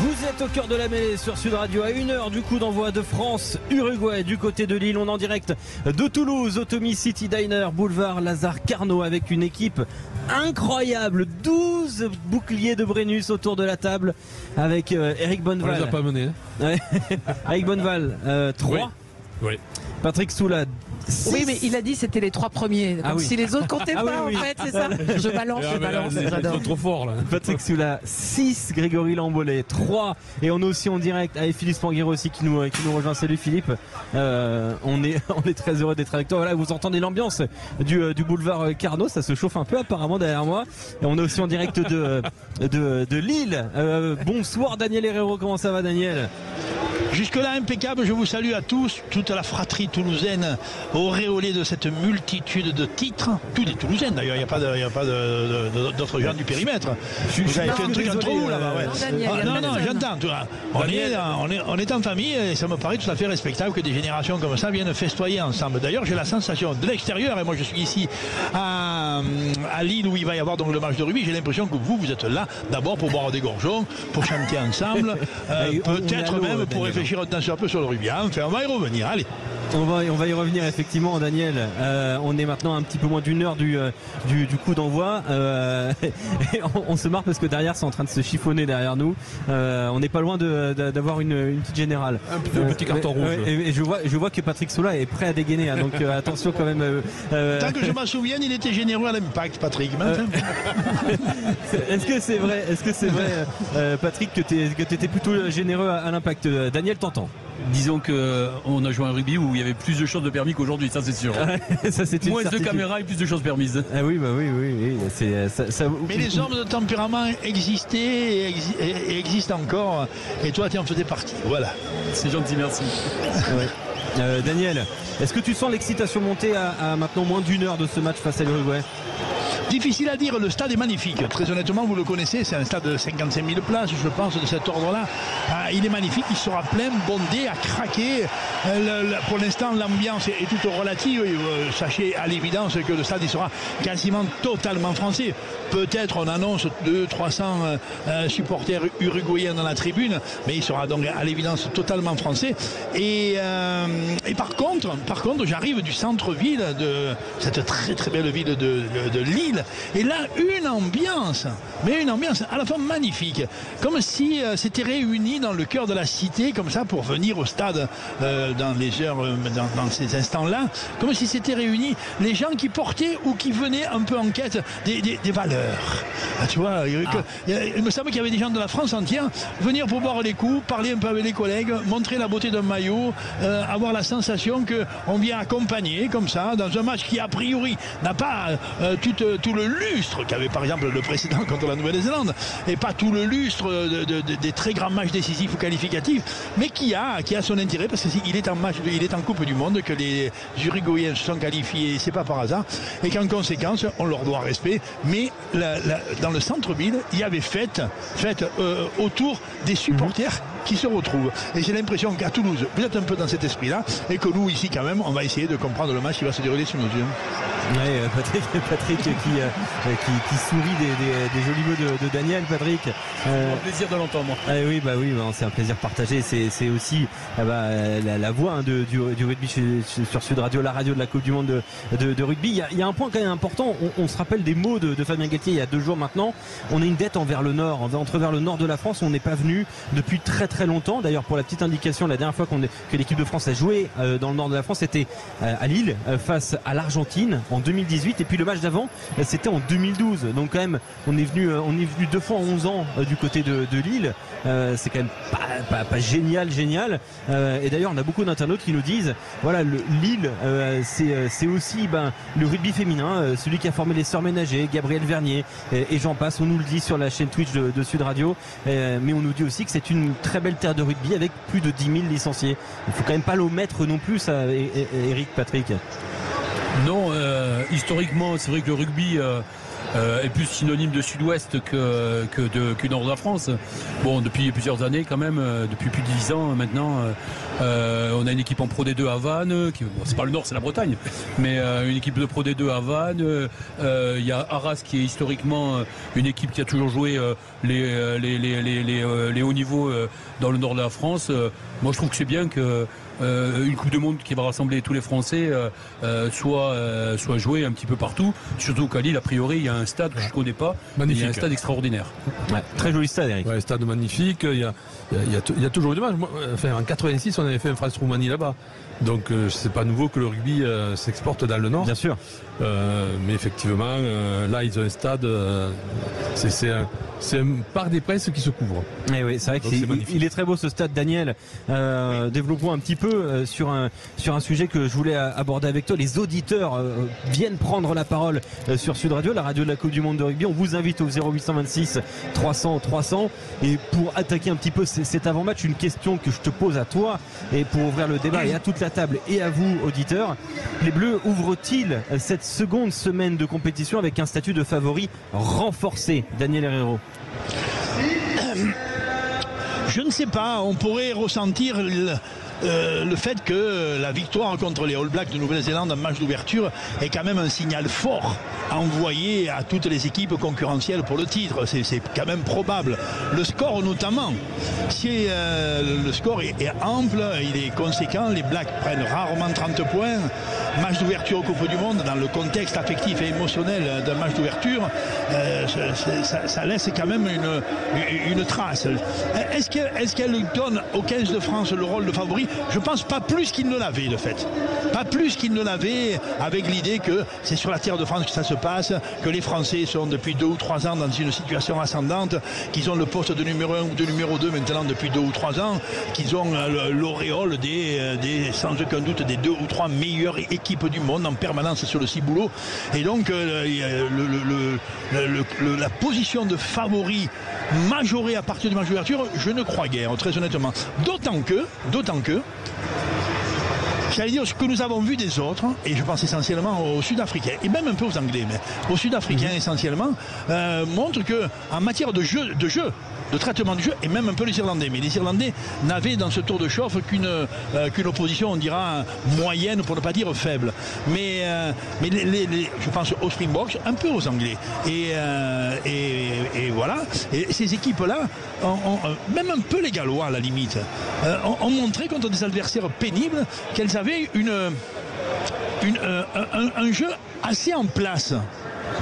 Vous êtes au cœur de la mêlée sur Sud Radio à 1h du coup d'envoi de France-Uruguay du côté de Lille. On est en direct de Toulouse, Automi City Diner, boulevard Lazare Carnot avec une équipe incroyable. 12 boucliers de Brennus autour de la table avec Eric Bonneval. On les a pas menés. Ouais. Eric Bonneval, 3. Oui. Patrick Soula. 6. Oui, mais il a dit c'était les 3 premiers. Comme si les autres comptaient pas, oui. en fait, c'est ça. Je balance. Ils sont trop forts, là. Patrick Soula, 6. Grégory Lambollet, 3. Et on est aussi en direct avec Philippe Spanguero aussi qui nous rejoint. Salut Philippe. On est très heureux d'être avec toi. Voilà, vous entendez l'ambiance du boulevard Carnot. Ça se chauffe un peu apparemment derrière moi. Et on est aussi en direct de Lille. Bonsoir Daniel Herrero. Comment ça va, Daniel? Jusque-là, impeccable. Je vous salue à tous, toute la fratrie toulousaine, auréolée de cette multitude de titres. Tous des Toulousaines d'ailleurs, il n'y a pas d'autres gens du périmètre. Vous avez fait un truc entre vous là-bas. Ouais. Non, j'entends. On est en famille et ça me paraît tout à fait respectable que des générations comme ça viennent festoyer ensemble. D'ailleurs, j'ai la sensation de l'extérieur, et moi je suis ici à Lille où il va y avoir donc le match de rugby. J'ai l'impression que vous êtes là d'abord pour boire des gorgeons, pour chanter ensemble, peut-être même pour réfléchir un peu sur le rugby. Enfin, on va y revenir. Allez. On va y revenir effectivement, Daniel. On est maintenant un petit peu moins d'une heure du coup d'envoi. Et on se marre parce que derrière c'est en train de se chiffonner derrière nous. On n'est pas loin d'avoir une petite générale. Un petit carton rouge. Et je vois que Patrick Soula est prêt à dégainer. Donc attention quand même. Tant que je m'en souvienne, il était généreux à l'Impact, Patrick. Est-ce que c'est vrai, Patrick, que tu étais plutôt généreux à l'Impact? Daniel, t'entends? Disons qu'on a joué à un rugby où il y avait plus de choses de permis qu'aujourd'hui, ça c'est sûr. Ça, c'est moins de caméras et plus de choses permises. Ah oui, oui. Ça... Mais les hommes de tempérament existaient et existent encore. Et toi, tu en faisais partie. Voilà. C'est gentil, merci. Ouais. Daniel, est-ce que tu sens l'excitation monter à maintenant moins d'une heure de ce match face à l'Uruguay? Difficile à dire, le stade est magnifique. Très honnêtement, vous le connaissez, c'est un stade de 55 000 places, je pense, de cet ordre-là. Il est magnifique, il sera plein, bondé, à craquer. Pour l'instant, l'ambiance est toute relative. Sachez à l'évidence que le stade il sera quasiment totalement français. Peut-être on annonce 200-300 supporters uruguayens dans la tribune, mais il sera donc à l'évidence totalement français. Et par contre, j'arrive du centre-ville de cette très très belle ville de Lille. Et là, une ambiance à la fois magnifique, comme si c'était réuni dans le cœur de la cité, comme ça, pour venir au stade dans les heures, dans ces instants-là, comme si c'était réuni les gens qui portaient ou qui venaient un peu en quête des valeurs. Tu vois, il me semble qu'il y avait des gens de la France entière venir pour boire les coups, parler un peu avec les collègues, montrer la beauté d'un maillot, avoir la sensation qu'on vient accompagner comme ça dans un match qui a priori n'a pas tout le lustre qu'avait par exemple le précédent contre la Nouvelle-Zélande, et pas tout le lustre des très grands matchs décisifs ou qualificatifs, mais qui a son intérêt parce qu'il est en Coupe du Monde, que les Uruguayens se sont qualifiés, c'est pas par hasard, et qu'en conséquence on leur doit respect. Mais dans le centre-ville, il y avait fête autour des supporters qui se retrouvent. Et j'ai l'impression qu'à Toulouse, vous êtes un peu dans cet esprit-là, et que nous, ici, quand même, on va essayer de comprendre le match qui va se dérouler sous nos yeux. Oui, Patrick qui sourit des jolis mots de Daniel. Patrick, un plaisir de l'entendre. Oui, c'est un plaisir partagé. C'est aussi la voix du rugby sur Sud Radio, la radio de la Coupe du Monde de rugby. Il y a un point quand même important. On se rappelle des mots de Fabien Galtier il y a 2 jours maintenant. On a une dette envers le Nord. On va vers le Nord de la France. On n'est pas venu depuis très très longtemps. D'ailleurs, pour la petite indication, la dernière fois que l'équipe de France a joué dans le Nord de la France, c'était à Lille face à l'Argentine en 2018, et puis le match d'avant c'était en 2012. Donc quand même on est venu 2 fois en 11 ans du côté de Lille. C'est quand même pas génial. Et d'ailleurs on a beaucoup d'internautes qui nous disent voilà, Lille c'est aussi le rugby féminin, celui qui a formé les Sœurs Ménager, Gabriel Vernier et j'en passe. On nous le dit sur la chaîne Twitch de Sud Radio, mais on nous dit aussi que c'est une très belle terre de rugby avec plus de 10 000 licenciés. Il faut quand même pas l'omettre non plus, ça, Eric, Patrick. Non, historiquement, c'est vrai que le rugby est plus synonyme de sud-ouest que nord de la France. Bon, depuis plusieurs années quand même, depuis plus de 10 ans maintenant, on a une équipe en Pro D2 à Vannes, c'est pas le Nord, c'est la Bretagne, mais une équipe de Pro D2 à Vannes. Il y a Arras qui est historiquement une équipe qui a toujours joué les hauts niveaux dans le nord de la France. Moi, je trouve que c'est bien que une Coupe du Monde qui va rassembler tous les Français soit jouée un petit peu partout. Surtout qu'à Lille, a priori, il y a un stade que je ne connais pas. Magnifique. Il y a un stade extraordinaire. Ouais, très joli stade, Eric. Ouais, stade magnifique. Il y a toujours eu des matchs. Enfin, en 86, on avait fait un France-Roumanie là-bas. Donc c'est pas nouveau que le rugby s'exporte dans le Nord. Bien sûr. Mais effectivement, là ils ont un stade. C'est un parc des Princes qui se couvre. Et oui, c'est vrai qu'il est très beau ce stade, Daniel. Développons un petit peu sur un sujet que je voulais aborder avec toi. Les auditeurs viennent prendre la parole sur Sud Radio, la radio de la Coupe du Monde de rugby. On vous invite au 0826 300 300. Et pour attaquer un petit peu cet avant-match, une question que je te pose à toi et pour ouvrir le débat et à toute la table et à vous, auditeurs. Les Bleus ouvrent-ils cette seconde semaine de compétition avec un statut de favori renforcé, Daniel Herrero? Je ne sais pas, on pourrait ressentir le fait que la victoire contre les All Blacks de Nouvelle-Zélande en match d'ouverture est quand même un signal fort envoyé à toutes les équipes concurrentielles pour le titre. C'est quand même probable. Le score notamment, si le score est ample, il est conséquent, les Blacks prennent rarement 30 points. Match d'ouverture au Coupe du Monde, dans le contexte affectif et émotionnel d'un match d'ouverture, ça laisse quand même une trace. Est-ce qu'elle donne au 15 de France le rôle de favori? Je pense pas plus qu'il ne l'avait, de fait. Pas plus qu'il ne l'avait, avec l'idée que c'est sur la terre de France que ça se passe, que les Français sont depuis 2 ou 3 ans dans une situation ascendante, qu'ils ont le poste de numéro 1 ou de numéro 2 maintenant depuis 2 ou 3 ans, qu'ils ont l'auréole des sans aucun doute des 2 ou 3 meilleures équipes du monde en permanence sur le ciboulot. Et donc la position de favori majorée à partir du match d'ouverture, je ne crois guère, très honnêtement. D'autant que j'allais dire ce que nous avons vu des autres, et je pense essentiellement aux Sud-Africains, et même un peu aux Anglais, mais aux Sud-Africains essentiellement, montre que en matière de traitement du jeu, et même un peu les Irlandais. Mais les Irlandais n'avaient dans ce tour de chauffe qu'une opposition, on dira, moyenne, pour ne pas dire faible. Mais je pense aux Springboks, un peu aux Anglais. Et voilà. Et ces équipes-là, même un peu les Gallois à la limite, ont montré contre des adversaires pénibles qu'elles avaient un jeu assez en place.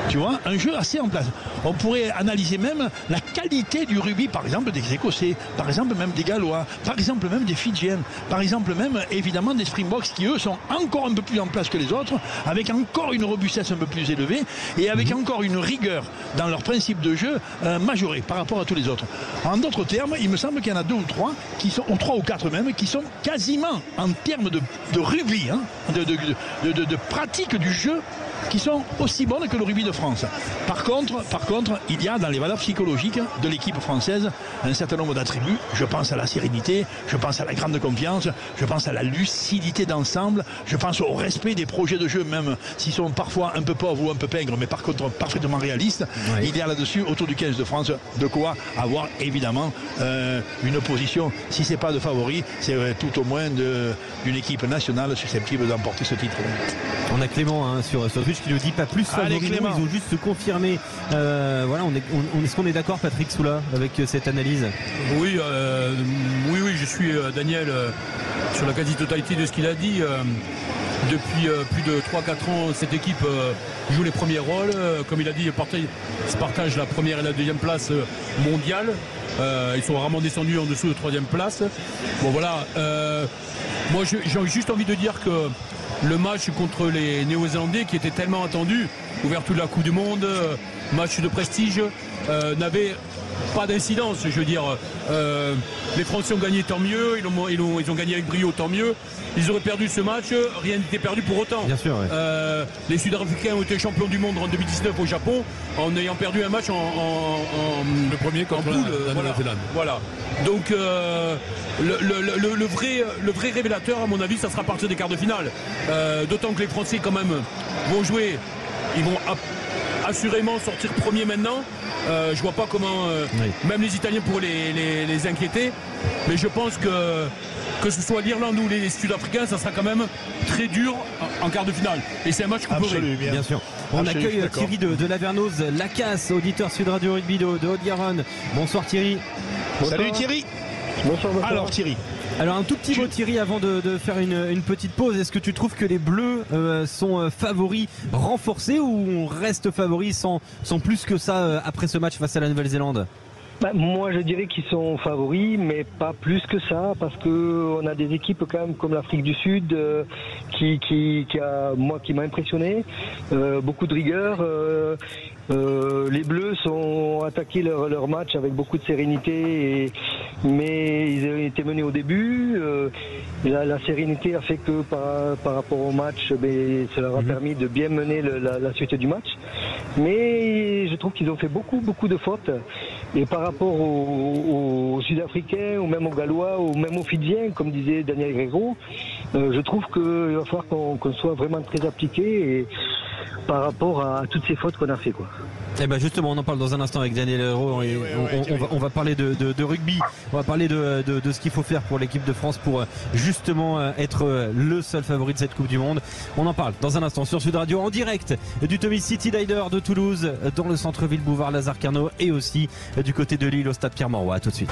Tu vois, un jeu assez en place. On pourrait analyser même la qualité du rugby, par exemple des Écossais, par exemple même des Gallois, par exemple même des Fidjiens, par exemple même évidemment des Springboks qui eux sont encore un peu plus en place que les autres, avec encore une robustesse un peu plus élevée et avec encore une rigueur dans leur principe de jeu majorée par rapport à tous les autres. En d'autres termes, il me semble qu'il y en a 2 ou 3 qui sont, ou 3 ou 4 même, qui sont quasiment en termes de rugby, hein, de pratique du jeu, qui sont aussi bonnes que le rugby de France. Par contre, il y a dans les valeurs psychologiques de l'équipe française un certain nombre d'attributs. Je pense à la sérénité, je pense à la grande confiance, je pense à la lucidité d'ensemble, je pense au respect des projets de jeu, même s'ils sont parfois un peu pauvres ou un peu pingres, mais par contre parfaitement réalistes. Oui. Il y a là-dessus, autour du 15 de France, de quoi avoir évidemment une position, si c'est pas de favori, c'est tout au moins d'une équipe nationale susceptible d'emporter ce titre. On a Clément sur Twitch qui nous dit pas plus favori. Ils ont juste confirmé. Voilà, est-ce qu'on est d'accord, Patrick Soula, avec cette analyse? Oui, je suis Daniel sur la quasi-totalité de ce qu'il a dit. Depuis plus de 3-4 ans, cette équipe joue les premiers rôles. Comme il a dit, se partage la première et la deuxième place mondiale. Ils sont rarement descendus en dessous de 3e place. Bon voilà, moi j'ai juste envie de dire que le match contre les Néo-Zélandais, qui était tellement attendu, ouverture de la Coupe du Monde, match de prestige, n'avait pas d'incidence. Je veux dire, les Français ont gagné, tant mieux. Ils ont gagné avec brio, tant mieux. Ils auraient perdu ce match, rien n'était perdu pour autant. Bien sûr, ouais. Les Sud-Africains ont été champions du monde en 2019 au Japon, en ayant perdu un match le premier contre la Nouvelle-Zélande. Voilà. Donc le vrai révélateur, à mon avis, ça sera à partir des quarts de finale. D'autant que les Français quand même vont jouer, ils vont assurément sortir premier maintenant. Je vois pas comment même les Italiens pourraient les inquiéter. Mais je pense que ce soit l'Irlande ou les Sud-Africains, ça sera quand même très dur en quart de finale. Et c'est un match couperé. Bien sûr. On accueille Thierry de Lavernoz, Lacasse, auditeur Sud Radio Rugby de Haute-Garonne. Bonsoir Thierry. Bonsoir. Salut Thierry. Bonsoir. Alors Thierry. Alors un tout petit mot Thierry avant de faire une petite pause. Est-ce que tu trouves que les Bleus sont favoris renforcés ou on reste favoris sans plus que ça après ce match face à la Nouvelle-Zélande? Moi je dirais qu'ils sont favoris mais pas plus que ça parce que on a des équipes quand même comme l'Afrique du Sud qui m'a impressionné, beaucoup de rigueur. Les Bleus ont attaqué leur match avec beaucoup de sérénité, mais ils ont été menés au début. La sérénité a fait que par rapport au match, ça leur a permis de bien mener la suite du match. Mais je trouve qu'ils ont fait beaucoup de fautes. Et par rapport aux Sud-Africains, ou même aux Gallois, ou même aux Fidjiens, comme disait Daniel Gregor, je trouve qu'il va falloir qu'on soit vraiment très appliqué et par rapport à toutes ces fautes qu'on a fait, quoi. Eh ben justement, on en parle dans un instant avec Daniel Hérault. On va parler de rugby. On va parler de ce qu'il faut faire pour l'équipe de France pour justement être le seul favori de cette Coupe du Monde. On en parle dans un instant sur Sud Radio en direct du Tommy City Dider de Toulouse, dans le centre-ville Boulevard Lazare Carnot et aussi du côté de Lille au stade Pierre-Mauroy. À tout de suite.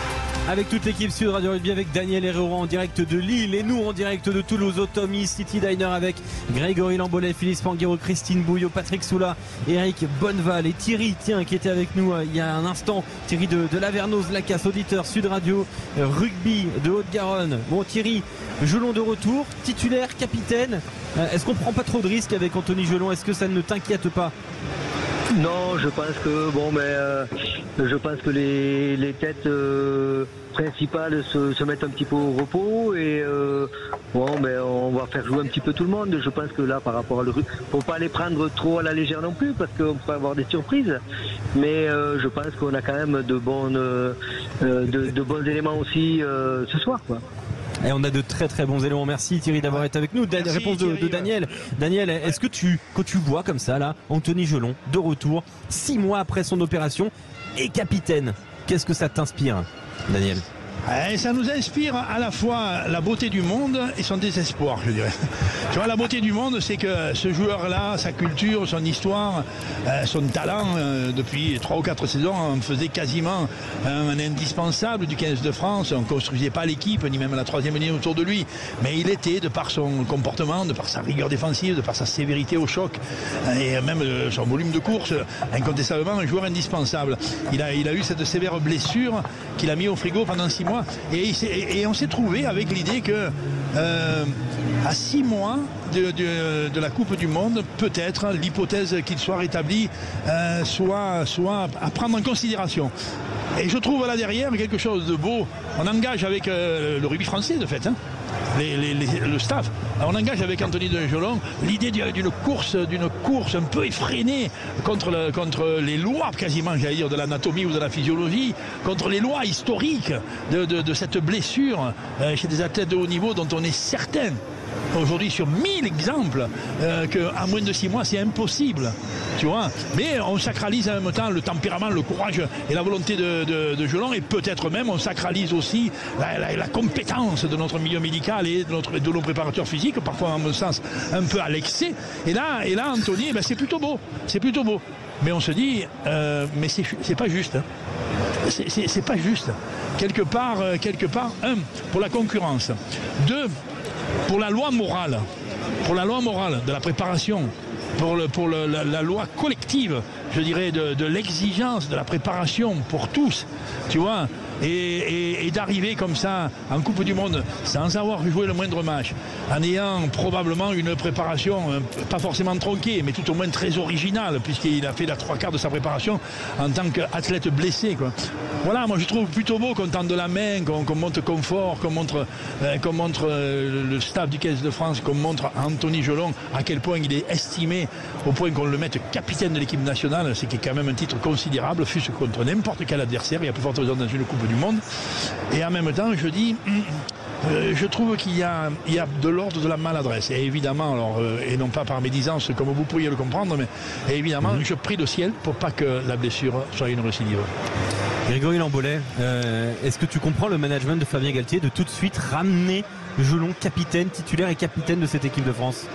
Avec toute l'équipe Sud Radio Rugby, avec Daniel Hérault en direct de Lille et nous en direct de Toulouse au Tommy City Diner avec Grégory Lambolet, Philippe Spanghero, Christine Bouillot, Patrick Soula, Eric Bonneval et Thierry qui était avec nous il y a un instant. Thierry de Lavernoz, Lacasse, auditeur Sud Radio Rugby de Haute-Garonne. Bon Thierry, Jelon de retour, titulaire, capitaine. Est-ce qu'on prend pas trop de risques avec Anthony Jelon? Est-ce que ça ne t'inquiète pas? Non, je pense que les têtes principales se mettent un petit peu au repos et on va faire jouer un petit peu tout le monde. Je pense que là, par rapport à faut pas les prendre trop à la légère non plus parce qu'on peut avoir des surprises. Mais je pense qu'on a quand même de bons éléments aussi ce soir, quoi. Et on a de très bons éléments. Merci Thierry d'avoir été avec nous. Réponse de Daniel. Daniel, est-ce que quand tu vois comme ça là Anthony Jelon de retour 6 mois après son opération et capitaine, qu'est-ce que ça t'inspire, Daniel? Et ça nous inspire à la fois la beauté du monde et son désespoir, je dirais. Tu vois, la beauté du monde, c'est que ce joueur-là, sa culture, son histoire, son talent, depuis 3 ou 4 saisons, on faisait quasiment un indispensable du 15 de France. On ne construisait pas l'équipe, ni même la 3e ligne autour de lui. Mais il était, de par son comportement, de par sa rigueur défensive, de par sa sévérité au choc, et même son volume de course, incontestablement un joueur indispensable. Il a eu cette sévère blessure qu'il a mis au frigo pendant 6 mois. Et on s'est trouvé avec l'idée que à 6 mois de la Coupe du Monde, peut-être l'hypothèse qu'il soit rétabli soit à prendre en considération. Et je trouve là derrière quelque chose de beau. On engage avec le rugby français de fait, le staff. On engage avec Anthony Jelon l'idée d'une course un peu effrénée contre les lois quasiment, j'allais dire, de l'anatomie ou de la physiologie, contre les lois historiques de cette blessure chez des athlètes de haut niveau dont on est certain aujourd'hui sur 1000 exemples qu'à moins de 6 mois c'est impossible, tu vois. Mais on sacralise en même temps le tempérament, le courage et la volonté de Jelon, et peut-être même on sacralise aussi la compétence de notre milieu médical et de nos préparateurs physiques, parfois en mon sens un peu à l'excès. Et là Anthony, c'est plutôt beau, mais on se dit mais c'est pas juste, hein. C'est pas juste quelque part, pour la concurrence, 2, pour la loi morale de la préparation, pour la loi collective, je dirais, de l'exigence de la préparation pour tous, tu vois, et d'arriver comme ça en Coupe du Monde sans avoir joué le moindre match, en ayant probablement une préparation pas forcément tronquée, mais tout au moins très originale, puisqu'il a fait la 3/4 de sa préparation en tant qu'athlète blessé, quoi. Voilà, moi je trouve plutôt beau qu'on tende de la main, qu'on montre confort, qu'on montre le staff du 15 de France, qu'on montre à Anthony Jelon à quel point il est estimé, au point qu'on le mette capitaine de l'équipe nationale, c'est quand même un titre considérable, fût-ce contre n'importe quel adversaire, il y a plus forte raison dans une Coupe du Monde. Et en même temps, je dis, je trouve qu'il y a de l'ordre de la maladresse. Et évidemment, alors, et non pas par médisance comme vous pourriez le comprendre, mais évidemment, je prie le ciel pour pas que la blessure soit une récidive. Grégory Lambolet, est-ce que tu comprends le management de Fabien Galtier de tout de suite ramener Jelon capitaine, titulaire et capitaine de cette équipe de France?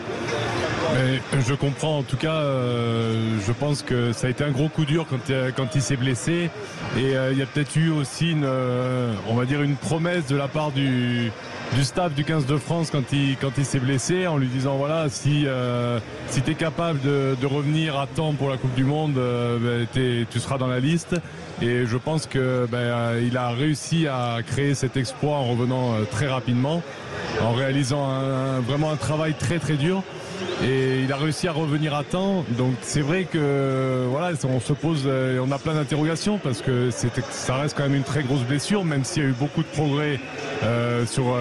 Je comprends, en tout cas, je pense que ça a été un gros coup dur quand il s'est blessé, et il y a peut-être eu aussi on va dire une promesse de la part du staff du 15 de France quand il s'est blessé, en lui disant voilà, si tu es capable de revenir à temps pour la Coupe du Monde, tu seras dans la liste. Et je pense que il a réussi à créer cet exploit en revenant très rapidement, en réalisant vraiment un travail très très dur. Et il a réussi à revenir à temps. Donc c'est vrai que voilà, on se pose, on a plein d'interrogations parce que ça reste quand même une très grosse blessure, même s'il y a eu beaucoup de progrès sur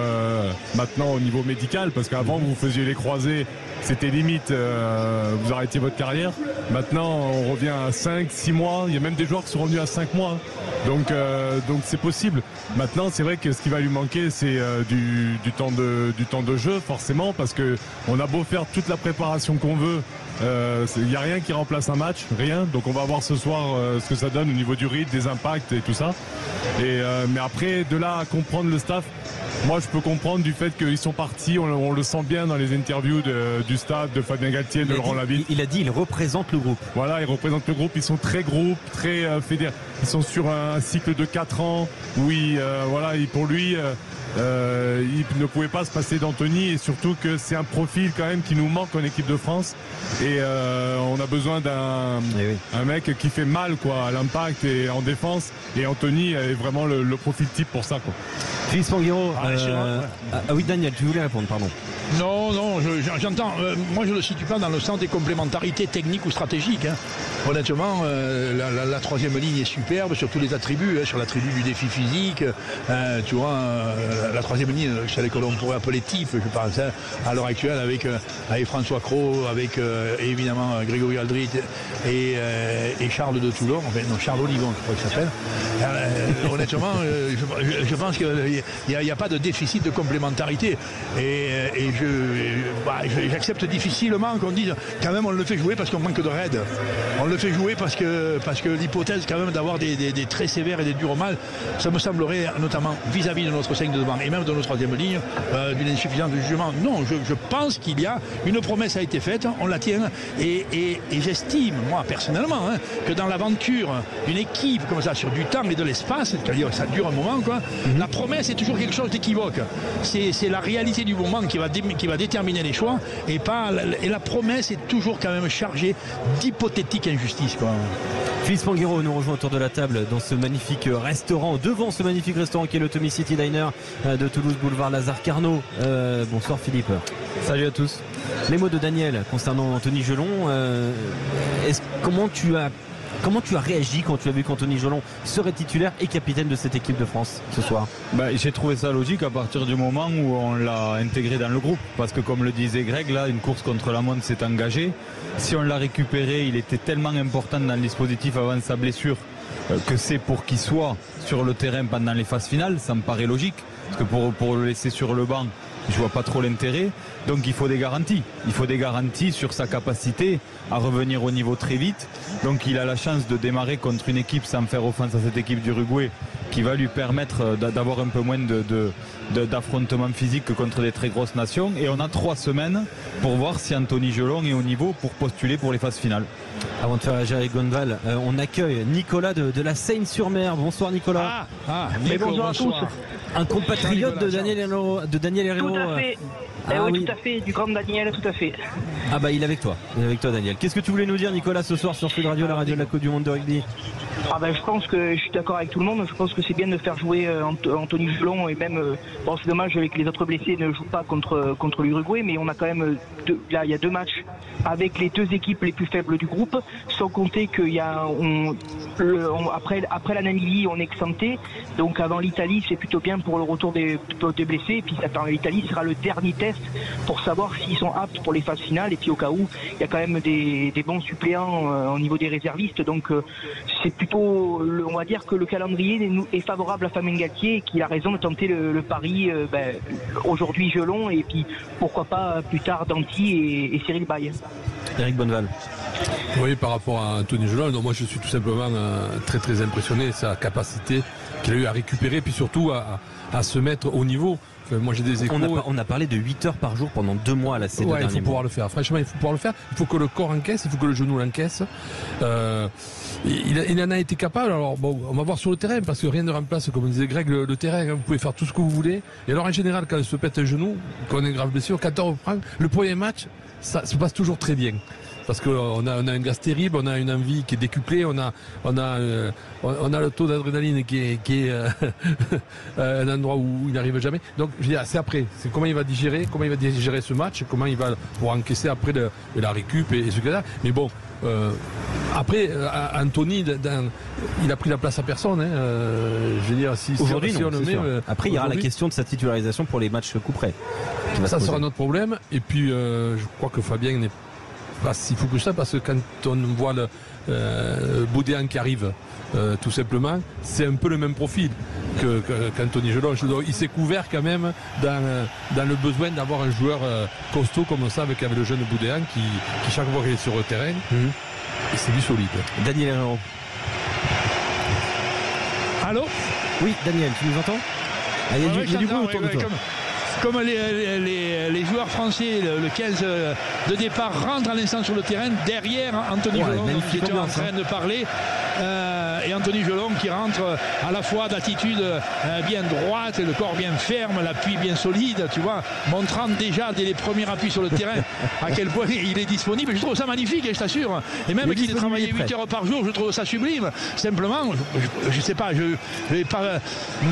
maintenant au niveau médical, parce qu'avant vous faisiez les croisés, c'était limite vous arrêtiez votre carrière. Maintenant on revient à 5-6 mois, il y a même des joueurs qui sont revenus à 5 mois. Donc c'est possible. Maintenant c'est vrai que ce qui va lui manquer c'est du temps de jeu forcément, parce que on a beau faire toute la préparation qu'on veut, il n'y a rien qui remplace un match, rien. Donc on va voir ce soir ce que ça donne au niveau du rythme, des impacts et tout ça. Mais après de là à comprendre le staff, moi je peux comprendre du fait qu'ils sont partis, on le sent bien dans les interviews du staff, de Fabien Galtier, de Laurent Labitte. Il a dit il représente le groupe. Voilà, il représente le groupe, ils sont très groupes, très fédérés. Ils sont sur un cycle de 4 ans où pour lui il ne pouvait pas se passer d'Anthony, et surtout que c'est un profil quand même qui nous manque en équipe de France, et on a besoin un mec qui fait mal à l'impact et en défense, et Anthony est vraiment le profil type pour ça Philippe Spanghero, oui Daniel, tu voulais répondre, pardon. Non, j'entends. Moi, je ne le situe pas dans le sens des complémentarités techniques ou stratégiques. Honnêtement, la troisième ligne est superbe sur tous les attributs, sur l'attribut du défi physique. Tu vois, la troisième ligne, celle que l'on pourrait appeler type, je pense, à l'heure actuelle, avec François Cros, avec évidemment Grégory Aldrit et Charles de Toulon, Charles Olivon, je crois qu'il s'appelle. Honnêtement, je pense qu'il n'y a pas de déficit de complémentarité. Et j'accepte difficilement qu'on dise quand même on le fait jouer parce qu'on manque de raid. On le fait jouer parce que l'hypothèse quand même d'avoir des très sévères et des durs mal, ça me semblerait notamment vis-à-vis de notre 5 de devant et même de notre troisième ligne d'une insuffisance de jugement. Non, je pense qu'il y a une promesse a été faite, on la tient, et j'estime moi personnellement que dans l'aventure d'une équipe comme ça sur du temps et de l'espace, c'est-à-dire que ça dure un moment la promesse est toujours quelque chose d'équivoque. C'est la réalité du moment qui va déterminer les choix, et la promesse est toujours quand même chargée d'hypothétique injustice Philippe Spanghero nous rejoint autour de la table dans ce magnifique restaurant, devant ce magnifique restaurant qui est le Tommy City Diner de Toulouse, boulevard Lazare Carnot. Bonsoir Philippe. Salut à tous. Les mots de Daniel concernant Anthony Jelon, comment tu as réagi quand tu as vu qu'Anthony Jelon serait titulaire et capitaine de cette équipe de France ce soir? J'ai trouvé ça logique à partir du moment où on l'a intégré dans le groupe, parce que comme le disait Greg, là une course contre la montre s'est engagée. Si on l'a récupéré, il était tellement important dans le dispositif avant sa blessure que c'est pour qu'il soit sur le terrain pendant les phases finales. Ça me paraît logique, parce que pour le laisser sur le banc, je vois pas trop l'intérêt. Donc il faut des garanties. Il faut des garanties sur sa capacité à revenir au niveau très vite. Donc il a la chance de démarrer contre une équipe sans faire offense à cette équipe d'Uruguay, qui va lui permettre d'avoir un peu moins d'affrontements physiques que contre des très grosses nations. Et on a 3 semaines pour voir si Anthony Jelon est au niveau pour postuler pour les phases finales. Avant de faire la Jerry Gondval, on accueille Nicolas de la Seine-sur-Mer. Bonsoir Nicolas. Bonjour à tous. Un compatriote de Daniel Herrero. Tout à fait. Tout à fait, du grand Daniel, tout à fait. Il est avec toi. Daniel. Qu'est-ce que tu voulais nous dire Nicolas ce soir sur Sud Radio, la radio de la Coupe du Monde de rugby? Je pense que je suis d'accord avec tout le monde. Je pense que c'est bien de faire jouer Anthony Jelon, et même c'est dommage que les autres blessés ne jouent pas contre l'Uruguay, mais on a quand même il y a 2 matchs avec les 2 équipes les plus faibles du groupe, sans compter qu'il y a après la Namibie on est exempté, donc avant l'Italie c'est plutôt bien pour le retour des blessés, et puis l'Italie sera le dernier test pour savoir s'ils sont aptes pour les phases finales, et puis au cas où il y a quand même des bons suppléants au niveau des réservistes, donc c'est plutôt, on va dire que le calendrier est favorable à Fabien Galtier et qu'il a raison de tenter le pari aujourd'hui Jelon et puis pourquoi pas plus tard Danty et Cyril Baille. Eric Bonneval. Oui, par rapport à Anthony Jelon, moi je suis tout simplement très très impressionné de sa capacité qu'il a eu à récupérer puis surtout à se mettre au niveau. Enfin, moi j'ai des échos. On a parlé de 8 heures par jour pendant 2 mois là, ces 2 derniers mois. Il faut pouvoir le faire. Franchement, il faut pouvoir le faire. Il faut que le corps encaisse, il faut que le genou l'encaisse. Il en a été capable. Alors bon, on va voir sur le terrain parce que rien ne remplace, comme disait Greg, le terrain. Vous pouvez faire tout ce que vous voulez. Et alors en général, quand on se pète un genou, quand on est grave blessure, quand on reprend le premier match, ça se passe toujours très bien. Parce qu'on a un gaz terrible, on a une envie qui est décuplée, on a le taux d'adrénaline qui est un endroit où il n'arrive jamais. Donc je veux dire, c'est après, c'est comment il va digérer ce match, comment il va pouvoir encaisser après de la récup et ce que ça. Mais bon, après Anthony, il a pris la place à personne. Je veux dire, si aujourd'hui, si on le met, après il y aura la question de sa titularisation pour les matchs coup près. Ça sera notre problème. Et puis je crois que Fabien n'est pas si fou que ça parce que quand on voit Boudéan qui arrive, tout simplement, c'est un peu le même profil qu'Anthony Jelon. Il s'est couvert quand même dans le besoin d'avoir un joueur costaud comme ça avec le jeune Boudéan qui chaque fois qu'il est sur le terrain, et c'est du solide. Daniel Herrero. Allô? Oui, Daniel, tu nous entends? Il y a du bruit autour de toi. Comme les joueurs français, le 15 de départ rentre à l'instant sur le terrain, derrière Anthony Jelon, dont j'étais en train de parler, et Anthony Jelon qui rentre à la fois d'attitude bien droite, le corps bien ferme, l'appui bien solide, tu vois, montrant déjà dès les premiers appuis sur le terrain à quel point il est disponible. Je trouve ça magnifique, je t'assure. Et même qu'il ait travaillé 8 heures par jour, je trouve ça sublime. Simplement, je sais pas,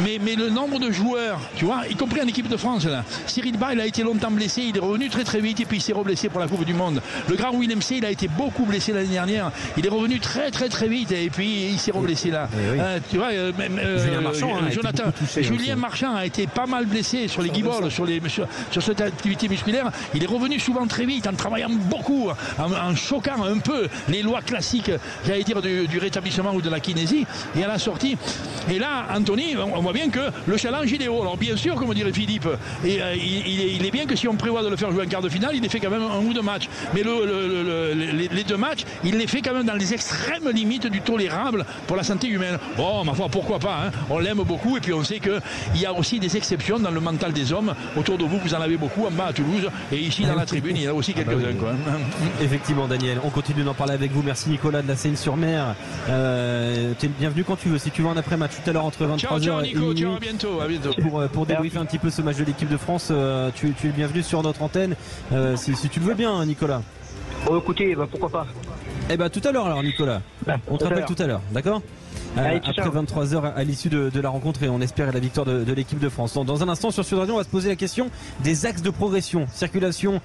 mais le nombre de joueurs, tu vois, y compris en équipe de France, là. Cyril Baille, il a été longtemps blessé, il est revenu très très vite et puis il s'est reblessé pour la Coupe du Monde. Le grand Willem C, il a été beaucoup blessé l'année dernière, il est revenu très très très vite et puis il s'est reblessé là. Tu vois, Julien Marchand a été pas mal blessé sur les guibolles, sur cette activité musculaire. Il est revenu souvent très vite en travaillant beaucoup, en choquant un peu les lois classiques, j'allais dire, du rétablissement ou de la kinésie. Et à la sortie, et là, Anthony, on voit bien que le challenge il est haut. Alors bien sûr, comme dirait Philippe, et il est bien que si on prévoit de le faire jouer en quart de finale, il les fait quand même un ou 2 matchs. Mais les 2 matchs, il les fait quand même dans les extrêmes limites du tolérable pour la santé humaine. Bon, ma foi, pourquoi pas, hein. On l'aime beaucoup et puis on sait qu'il y a aussi des exceptions dans le mental des hommes. Autour de vous, vous en avez beaucoup en bas à Toulouse et ici dans la tribune, il y en a aussi quelques-uns. Quoi. Effectivement, Daniel, on continue d'en parler avec vous. Merci Nicolas de la Seine-sur-Mer. Tu es bienvenu quand tu veux. Si tu veux en après-match tout à l'heure entre 23h et minuit. Ciao, à bientôt. Pour débriefer un petit peu ce match de l'équipe de France, tu es le bienvenu sur notre antenne si tu le veux bien, Nicolas. Bon, écoutez, pourquoi pas. Tout à l'heure alors, Nicolas. On te rappelle tout à l'heure, d'accord? Après 23h à l'issue de la rencontre et on espère la victoire de l'équipe de France. Dans un instant sur Sud Radio, on va se poser la question des axes de progression, circulation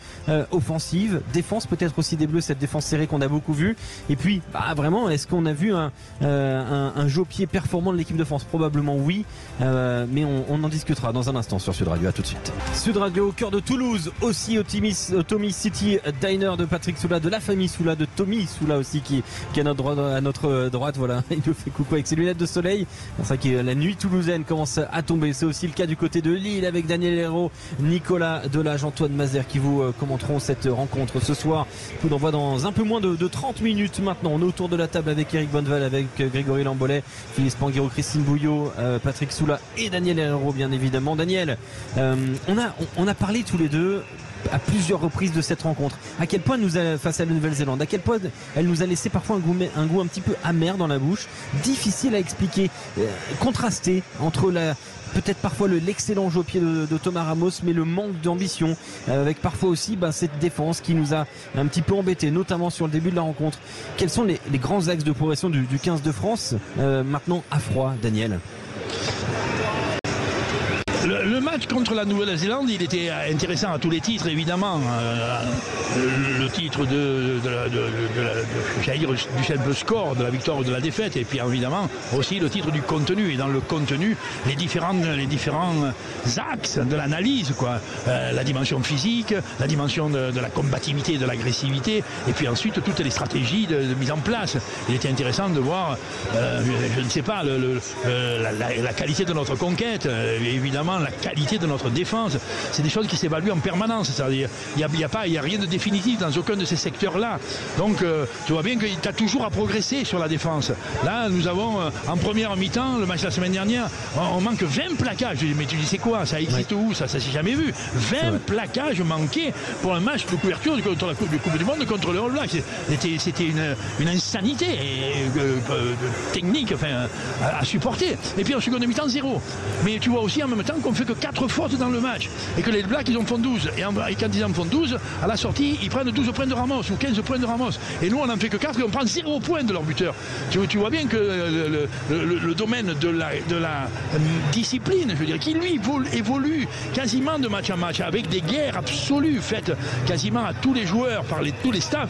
offensive, défense peut-être aussi des Bleus, cette défense serrée qu'on a beaucoup vue, et puis vraiment est-ce qu'on a vu un jeu au pied performant de l'équipe de France? Probablement oui, mais on en discutera dans un instant sur Sud Radio. À tout de suite. Sud Radio au cœur de Toulouse, aussi au Tommy City Diner de Patrick Soula, de la famille Soula, de Tommy Soula aussi qui est à notre droite, voilà, il nous fait coucou avec ses lunettes de soleil. C'est ça que la nuit toulousaine commence à tomber. C'est aussi le cas du côté de Lille avec Daniel Herrero, Nicolas Delage, Antoine Mazer qui vous commenteront cette rencontre ce soir. Coup d'envoi dans un peu moins de 30 minutes maintenant. On est autour de la table avec Eric Bonneval, avec Grégory Lambolet, Philippe Spanghero, Christine Bouillot, Patrick Soula et Daniel Herrero bien évidemment. Daniel, on a parlé tous les deux à plusieurs reprises de cette rencontre. À quel point face à la Nouvelle-Zélande, à quel point elle nous a laissé parfois un goût un petit peu amer dans la bouche, difficile à expliquer, contrasté entre peut-être parfois l'excellent jeu au pied de Thomas Ramos, mais le manque d'ambition, avec parfois aussi cette défense qui nous a un petit peu embêté, notamment sur le début de la rencontre. Quels sont les grands axes de progression du 15 de France maintenant à froid, Daniel? Le match contre la Nouvelle-Zélande, il était intéressant à tous les titres, évidemment. Le titre j'allais dire, du simple score, de la victoire ou de la défaite, et puis évidemment aussi le titre du contenu. Et dans le contenu, les différents axes de l'analyse, quoi. La dimension physique, la dimension de la combativité, de l'agressivité, et puis ensuite toutes les stratégies de mise en place. Il était intéressant de voir, je ne sais pas, la qualité de notre conquête, évidemment la qualité de notre défense. C'est des choses qui s'évaluent en permanence. C'est-à-dire, il n'y a rien de définitif dans aucun de ces secteurs-là. Donc, tu vois bien que tu as toujours à progresser sur la défense. Là, nous avons, en première mi-temps, le match la semaine dernière, on manque 20 plaquages. Mais tu dis, c'est quoi? Ça existe où? Ça s'est jamais vu. 20 plaquages manqués pour un match de couverture contre la Coupe du Monde contre le All Black. C'était une insanité technique, enfin, à supporter. Et puis en seconde mi-temps, 0. Mais tu vois aussi en même temps qu'on fait que 4 fautes dans le match et que les Blacks ils en font 12 et quand ils en font 12 à la sortie ils prennent 12 points de Ramos ou 15 points de Ramos et nous on n'en fait que 4 et on prend 0 points de leur buteur. Tu vois bien que le domaine de la discipline, je veux dire, qui lui évolue quasiment de match en match avec des guerres absolues faites quasiment à tous les joueurs par tous les staffs,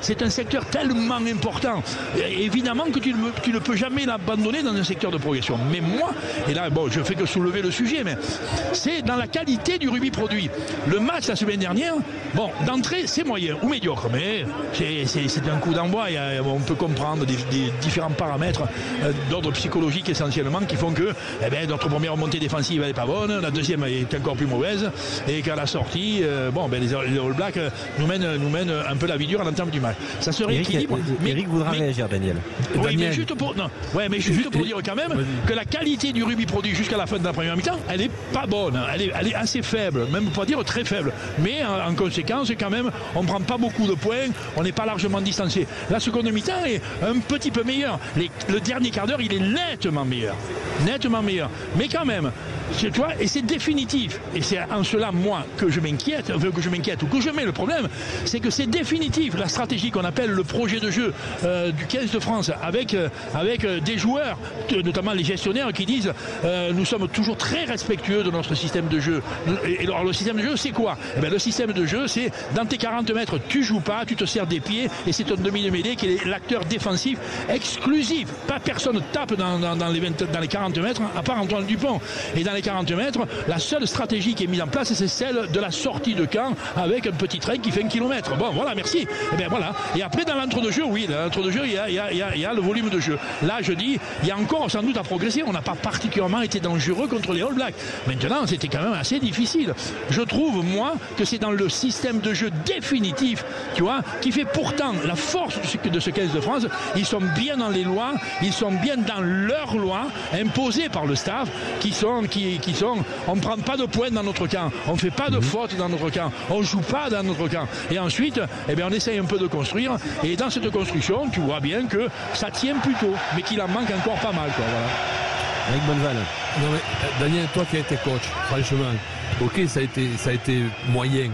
c'est un secteur tellement important. Et évidemment que tu ne peux jamais l'abandonner dans un secteur de progression. Mais moi, et là bon, je fais que soulever le sujet, mais c'est dans la qualité du rugby produit. Le match la semaine dernière, bon, d'entrée c'est moyen ou médiocre, mais c'est un coup d'envoi et on peut comprendre des différents paramètres d'ordre psychologique essentiellement qui font que notre première montée défensive elle n'est pas bonne, la deuxième est encore plus mauvaise et qu'à la sortie les All Blacks nous mènent un peu la vie dure à l'entame du match. Ça se rééquilibre. Eric voudra réagir, Daniel. Oui, mais juste pour dire quand même que la qualité du rugby produit jusqu'à la fin de la première mi-temps, elle n'est pas bonne, elle est assez faible, même pour pas dire très faible. Mais en conséquence, quand même, on ne prend pas beaucoup de points, on n'est pas largement distancé. La seconde mi-temps est un petit peu meilleure. Le dernier quart d'heure, il est nettement meilleur. Mais quand même, tu vois, et c'est définitif. Et c'est en cela, moi, que je m'inquiète ou que je mets le problème, c'est que c'est définitif. La stratégie qu'on appelle le projet de jeu du 15 de France avec des joueurs, notamment les gestionnaires, qui disent nous sommes toujours très respectueux de notre système de jeu. Et alors le système de jeu c'est quoi? Le système de jeu c'est dans tes 40 mètres tu joues pas, tu te sers des pieds et c'est ton demi de mêlée qui est l'acteur défensif exclusif. Pas personne tape dans les 40 mètres à part Antoine Dupont. Et dans les 40 mètres, la seule stratégie qui est mise en place c'est celle de la sortie de camp avec un petit train qui fait 1 km. Bon voilà, merci. Voilà. Et après dans l'entre-deux-jeux, oui, dans l'entre-deux-jeux il y a le volume de jeu. Là je dis, il y a encore sans doute à progresser. On n'a pas particulièrement été dangereux contre les All Blacks. Maintenant, c'était quand même assez difficile. Je trouve, moi, que c'est dans le système de jeu définitif, tu vois, qui fait pourtant la force de ce 15 de France. Ils sont bien dans les lois, ils sont bien dans leurs lois, imposées par le staff, qui sont, on ne prend pas de points dans notre camp, on ne fait pas de fautes dans notre camp, on ne joue pas dans notre camp. Et ensuite, on essaye un peu de construire. Et dans cette construction, tu vois bien que ça tient plutôt, mais qu'il en manque encore pas mal, quoi, voilà. Avec Bonneval. Non mais Daniel, toi qui as été coach, franchement, ok, ça a été moyen.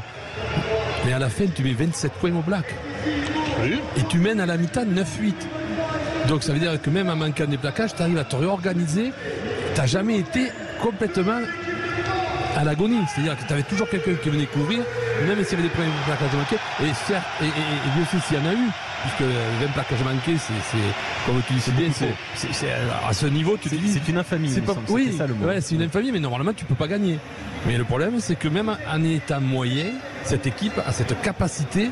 Mais à la fin, tu mets 27 points au Black. Oui. Et tu mènes à la mi-temps 9-8. Donc ça veut dire que même en manquant des plaquages, tu arrives à te réorganiser. Tu n'as jamais été complètement à l'agonie. C'est-à-dire que tu avais toujours quelqu'un qui venait couvrir, même s'il y avait des premiers plaquages manqués. Et certes, et Dieu sait s'il y en a eu. Puisque 20 plaquages manqués, c'est comme tu dis, c'est bien, c'est à ce niveau, tu dis. C'est une infamie. Oui, ça, le mot. Ouais, c'est une infamie, mais normalement, tu peux pas gagner. Mais le problème, c'est que même en état moyen, cette équipe a cette capacité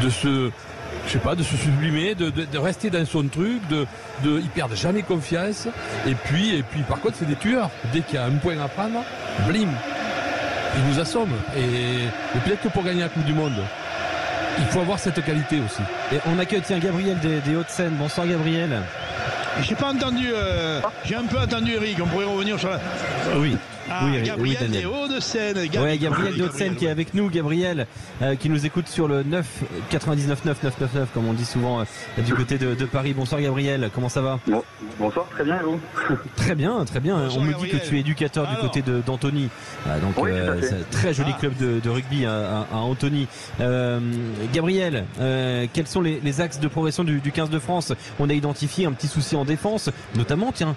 de se sublimer, de rester dans son truc, ils perdent jamais confiance. Et puis, par contre, c'est des tueurs. Dès qu'il y a un point à prendre, blim, ils nous assomment. Et peut-être que pour gagner la Coupe du Monde, il faut avoir cette qualité aussi. Et on accueille Gabriel des Hauts-de-Seine. Bonsoir Gabriel. J'ai pas entendu, j'ai un peu entendu Eric, on pourrait revenir sur la... Oui. Gabriel des Hauts-de-Seine. Gabriel des Hauts-de-Seine qui est avec nous. Gabriel qui nous écoute sur le 9 99 9 999 comme on dit souvent du côté de Paris. Bonsoir Gabriel, comment ça va? Bonsoir, très bien et vous? Très bien. Bonsoir, on me dit que tu es éducateur du côté d'Antony. Oui, c'est un très joli club de rugby à Antony. Gabriel, quels sont les axes de progression du 15 de France? On a identifié un petit souci en défense, notamment, tiens.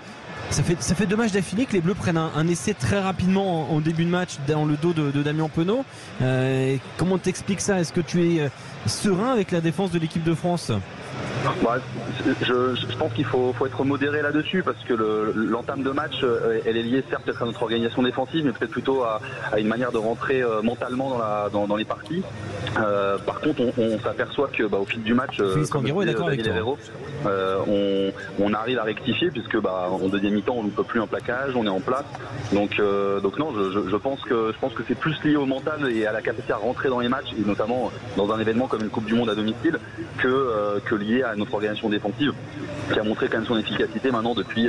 Ça fait 2 matchs d'affilée que les Bleus prennent un essai très rapidement en début de match dans le dos de Damien Penaud. Comment t'expliques ça? Est-ce que tu es serein avec la défense de l'équipe de France? Je pense qu'il faut être modéré là-dessus parce que l'entame de match, elle est liée certes à notre organisation défensive, mais peut-être plutôt à une manière de rentrer mentalement dans les parties. Par contre, on s'aperçoit que au fil du match, comme est d'accord avec toi. Héros, on arrive à rectifier puisque en deuxième mi-temps on ne peut plus un plaquage, on est en place. Donc non, je pense que c'est plus lié au mental et à la capacité à rentrer dans les matchs et notamment dans un événement comme une Coupe du Monde à domicile que lié à notre organisation défensive qui a montré quand même son efficacité maintenant depuis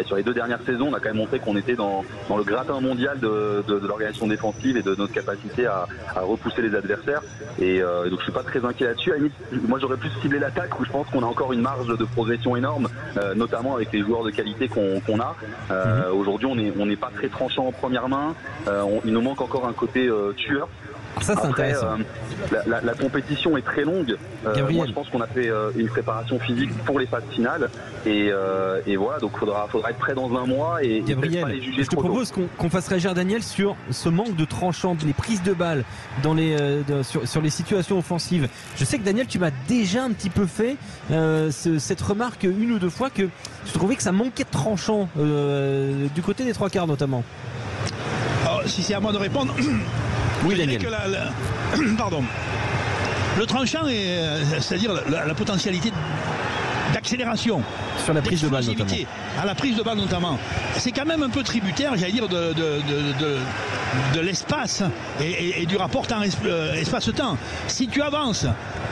sur les 2 dernières saisons. On a quand même montré qu'on était dans le gratin mondial de l'organisation défensive et de notre capacité à repousser les adversaires et donc je suis pas très inquiet là-dessus. À la limite, moi j'aurais plus ciblé l'attaque où je pense qu'on a encore une marge de progression énorme, notamment avec les joueurs de qualité qu'on a. Aujourd'hui on n'est pas très tranchant en première main, il nous manque encore un côté tueur. Ça c'est intéressant. La compétition est très longue. Moi je pense qu'on a fait une préparation physique pour les phases finales et voilà, donc faudra être prêt dans un mois et Gabriel, pas les juger. je te propose qu'on fasse réagir Daniel sur ce manque de tranchant, les prises de balles sur les situations offensives. Je sais que Daniel, tu m'as déjà un petit peu fait cette remarque 1 ou 2 fois que je trouvais que ça manquait de tranchant du côté des 3 quarts notamment. Alors, si c'est à moi de répondre. Oui, Daniel. Pardon. Le tranchant, c'est-à-dire la potentialité d'accélération. Sur la prise de balle notamment. À la prise de balle notamment. C'est quand même un peu tributaire, j'allais dire, de l'espace et du rapport espace-temps. Si tu avances,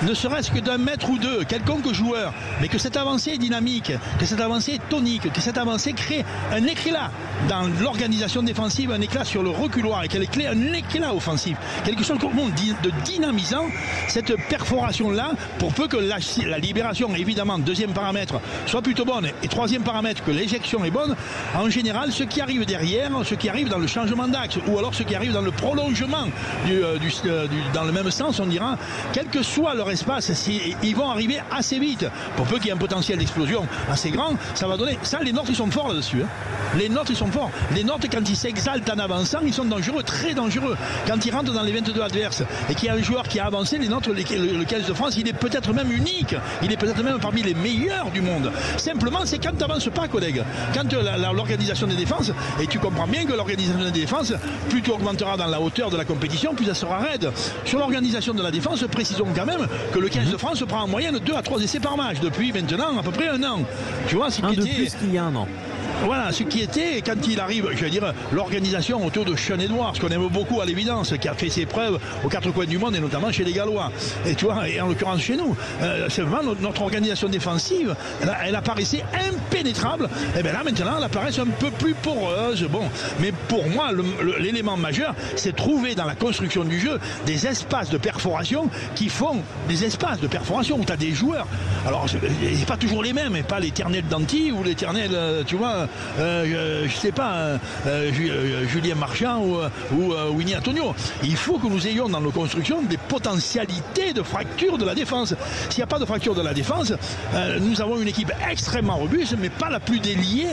ne serait-ce que d'1 mètre ou 2, quelconque joueur, mais que cette avancée est dynamique, que cette avancée est tonique, que cette avancée crée un éclat dans l'organisation défensive, un éclat sur le reculoir et qu'elle crée un éclat offensif, quelque chose de dynamisant, cette perforation-là, pour peu que la libération, évidemment, 2e paramètre, soit plutôt bonne, et 3e paramètre, que l'éjection est bonne, en général, ce qui arrive derrière, ce qui arrive dans le changement d'axe, ou alors ce qui arrive dans le prolongement dans le même sens, on dira, quel que soit leur espace, ils vont arriver assez vite. Pour peu qu'il y ait un potentiel d'explosion assez grand, ça va donner. Ça, les Nôtres, ils sont forts là-dessus. Les Nôtres, ils sont forts. Les Nôtres, quand ils s'exaltent en avançant, ils sont dangereux, très dangereux. Quand ils rentrent dans les 22 adverses et qu'il y a un joueur qui a avancé, les Nôtres, le 15 de France, il est peut-être même unique. Il est peut-être même parmi les meilleurs du monde. Simplement, c'est quand tu n'avances pas, collègue. Quand l'organisation des défenses, et tu comprends bien que l'organisation des défenses, plus tu augmenteras dans la hauteur de la compétition, plus ça sera raide. Sur l'organisation de la défense, précisons quand même que le 15 de France prend en moyenne 2 à 3 essais par match depuis maintenant à peu près 1 an. Tu vois, un de plus qu'il y a 1 an. Voilà, ce qui était, quand il arrive, je veux dire, l'organisation autour de Sean Edwards, qu'on aime beaucoup à l'évidence, qui a fait ses preuves aux 4 coins du monde et notamment chez les Gallois. Et tu vois, et en l'occurrence chez nous, c'est vraiment notre organisation défensive, elle apparaissait impénétrable. Et bien là, maintenant, elle apparaît un peu plus poreuse. Bon, mais pour moi, l'élément majeur, c'est trouver dans la construction du jeu des espaces de perforation qui font des espaces de perforation où tu as des joueurs. Alors, c'est pas toujours les mêmes, et pas l'éternel Danti ou l'éternel, tu vois, je sais pas, Julien Marchand ou Winnie Antonio. Il faut que nous ayons dans nos constructions des potentialités de fracture de la défense. S'il n'y a pas de fracture de la défense, nous avons une équipe extrêmement robuste, mais pas la plus déliée.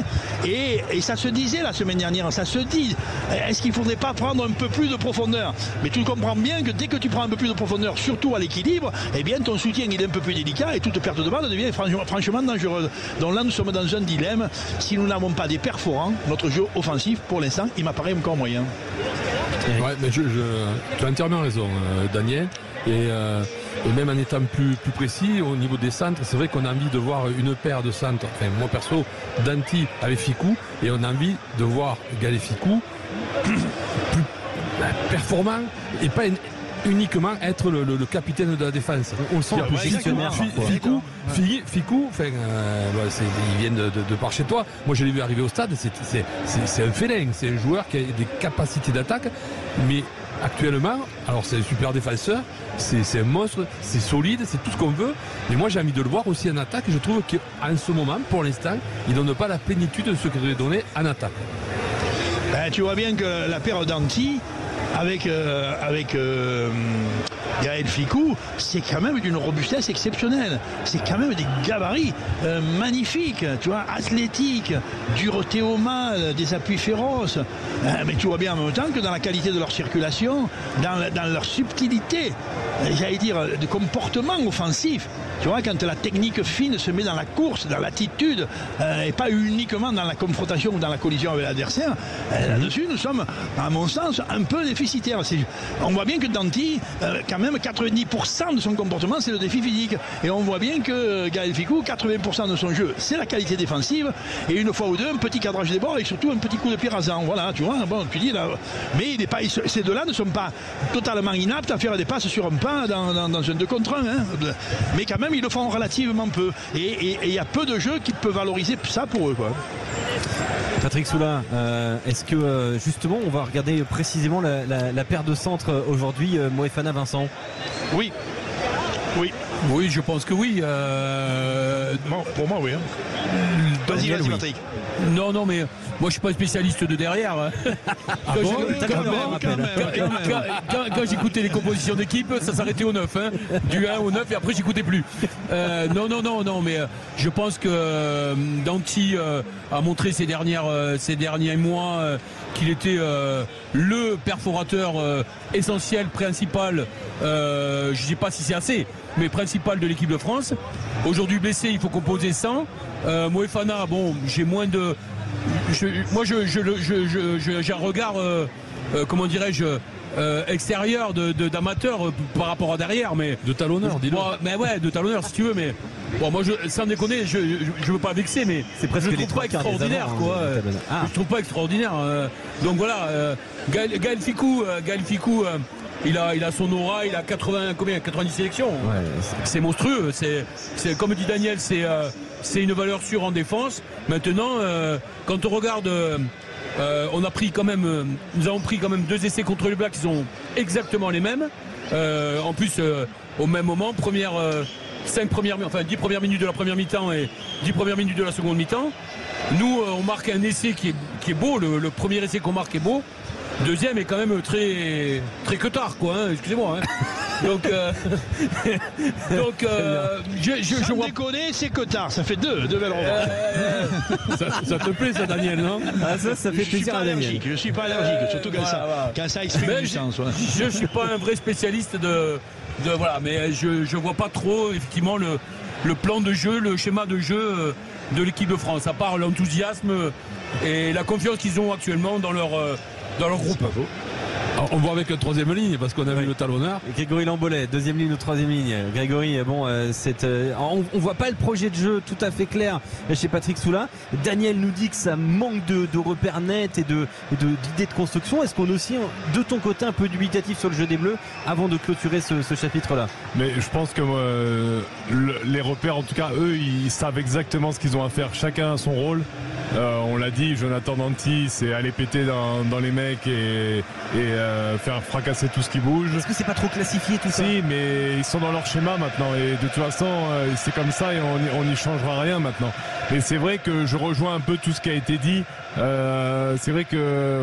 Et ça se disait la semaine dernière, ça se dit, est-ce qu'il ne faudrait pas prendre un peu plus de profondeur? Mais tu comprends bien que dès que tu prends un peu plus de profondeur, surtout à l'équilibre, eh bien ton soutien il est un peu plus délicat et toute perte de balle devient franchement dangereuse. Donc là, nous sommes dans un dilemme. Si nous n'avons pas des perforants, notre jeu offensif, pour l'instant, il m'apparaît encore moyen. Ouais, mais tu as entièrement raison, Daniel. Et même en étant plus précis, au niveau des centres, c'est vrai qu'on a envie de voir une paire de centres. Enfin, moi perso, Danti avec Ficou, et on a envie de voir Gallet Ficou plus performant et pas uniquement être le capitaine de la défense. On le sent plus gestionnaire. Ficou, il vient de par chez toi. Moi, je l'ai vu arriver au stade. C'est un félin. C'est un joueur qui a des capacités d'attaque, mais actuellement, alors c'est un super défenseur, c'est un monstre, c'est solide, c'est tout ce qu'on veut. Mais moi, j'ai envie de le voir aussi en attaque. Et je trouve qu'en ce moment, pour l'instant, il donne pas la plénitude de ce qu'il devait donner en attaque. Tu vois bien que la paire d'Anti avec Gaël Fickou, c'est quand même d'une robustesse exceptionnelle. C'est quand même des gabarits magnifiques, tu vois, athlétiques, dureté au mal, des appuis féroces. Mais tu vois bien en même temps que dans la qualité de leur circulation, dans leur subtilité, j'allais dire, de comportement offensif. Tu vois, quand la technique fine se met dans la course, dans l'attitude, et pas uniquement dans la confrontation ou dans la collision avec l'adversaire, là-dessus, nous sommes, à mon sens, un peu déficitaires. On voit bien que Danty, quand même, 90% de son comportement, c'est le défi physique. Et on voit bien que Gaël Fickou, 80% de son jeu, c'est la qualité défensive. Et une fois ou deux, un petit cadrage des bords et surtout un petit coup de pied rasant. Voilà, tu vois, bon, tu dis là. Mais il n'est pas, ces deux-là ne sont pas totalement inaptes à faire des passes sur un pas dans un 2 contre 1. Hein. Mais quand même, ils le font relativement peu. Et il y a peu de jeux qui peuvent valoriser ça pour eux, quoi. Patrick Soula, est-ce que justement on va regarder précisément la paire de centres aujourd'hui, Moefana Vincent? Oui. Oui, je pense que oui. Bon, pour moi, oui. Vas-y, Patrick. Non, mais moi je suis pas spécialiste de derrière. Quand j'écoutais les compositions d'équipe, ça s'arrêtait au 9, hein, du 1 au 9 et après j'écoutais plus. Non, mais je pense que Danty a montré ces derniers mois qu'il était le perforateur essentiel, principal. Je ne sais pas si c'est assez, mais principal de l'équipe de France. Aujourd'hui blessé, il faut composer sans. Moefana, bon, j'ai moins de. J'ai un regard, comment dirais-je, extérieur d'amateur par rapport à derrière, mais de talonneur, dis-le. Mais ouais, de talonneur si tu veux, mais bon, moi, sans déconner, je veux pas vexer, mais c'est presque je trouve pas extraordinaire, quoi. Je trouve pas extraordinaire. Donc voilà, Gaël Fickou, il a son aura, il a 90 sélections. Ouais, c'est monstrueux. C'est comme dit Daniel, c'est une valeur sûre en défense. Maintenant, quand on regarde, nous avons pris quand même 2 essais contre les Blacks qui sont exactement les mêmes. En plus, au même moment, 10 premières minutes de la première mi-temps et 10 premières minutes de la seconde mi-temps. Nous, on marque un essai qui est beau. Le premier essai qu'on marque est beau. Deuxième est quand même très que tard, quoi. Hein, excusez-moi. Hein. Donc, je vois. Déconner, c'est que tard. Ça fait deux belles remarques. Ça te plaît, ça, Daniel, non? Ça fait plaisir à Daniel. Je suis pas allergique, surtout quand ça exprime du sens. Ouais. Je suis pas un vrai spécialiste de voilà, mais je vois pas trop effectivement le plan de jeu, le schéma de jeu de l'équipe de France, à part l'enthousiasme et la confiance qu'ils ont actuellement dans leur groupe. Alors, on voit avec la 3e ligne parce qu'on a vu le talonneur. Grégory Lambolet, 2e ligne ou 3e ligne. Grégory, bon, on voit pas le projet de jeu tout à fait clair chez Patrick Soula. Daniel nous dit que ça manque de repères nets et d'idées de construction. Est-ce qu'on est aussi de ton côté un peu dubitatif sur le jeu des Bleus avant de clôturer ce chapitre-là? Mais je pense que les repères, en tout cas, eux, ils savent exactement ce qu'ils ont à faire. Chacun a son rôle. On l'a dit, Jonathan Danty, c'est aller péter dans les mecs et faire fracasser tout ce qui bouge. Est-ce que c'est pas trop classifié tout ça? Si, mais ils sont dans leur schéma maintenant et de toute façon c'est comme ça et on n'y changera rien maintenant. Et c'est vrai que je rejoins un peu tout ce qui a été dit. C'est vrai que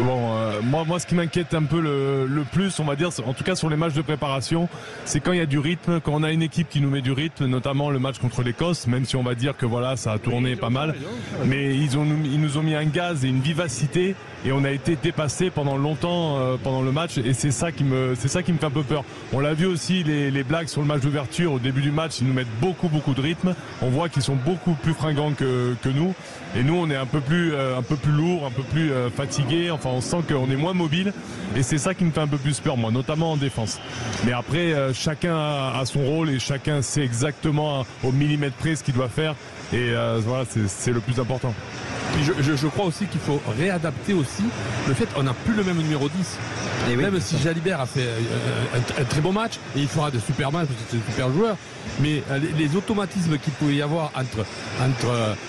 moi ce qui m'inquiète un peu le plus, on va dire, en tout cas sur les matchs de préparation, c'est quand il y a du rythme, quand on a une équipe qui nous met du rythme, notamment le match contre l'Écosse, même si on va dire que voilà, ça a tourné pas mal, mais ils nous ont mis un gaz et une vivacité et on a été dépassé pendant longtemps pendant le match et c'est ça qui me fait un peu peur. On l'a vu aussi les Blacks sur le match d'ouverture, au début du match, ils nous mettent beaucoup de rythme. On voit qu'ils sont beaucoup plus fringants que nous et nous on est un peu plus lourd, un peu plus fatigué. Enfin, on sent qu'on est moins mobile et c'est ça qui me fait un peu plus peur, moi, notamment en défense. Mais après, chacun a son rôle et chacun sait exactement au millimètre près ce qu'il doit faire et voilà, c'est le plus important. Je crois aussi qu'il faut réadapter aussi le fait qu'on n'a plus le même numéro 10. Et même si Jalibert a fait un très bon match et il fera de super matchs parce que c'est un super joueur, mais les automatismes qu'il pouvait y avoir entre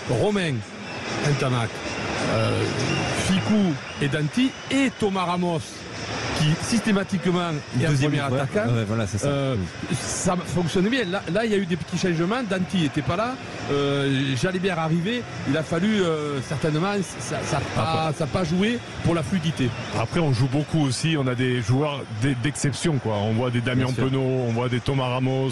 Romain, Ntamak, Fickou et Danty et Thomas Ramos qui systématiquement est un premier attaquant. Ouais, voilà, c'est ça. Ça fonctionnait bien. Là, il y a eu des petits changements. Danti n'était pas là. Jalibert arrivé. Il a fallu certainement, ça n'a pas joué pour la fluidité. Après, on joue beaucoup aussi. On a des joueurs d'exception, quoi. On voit des Damien Penaud, on voit des Thomas Ramos,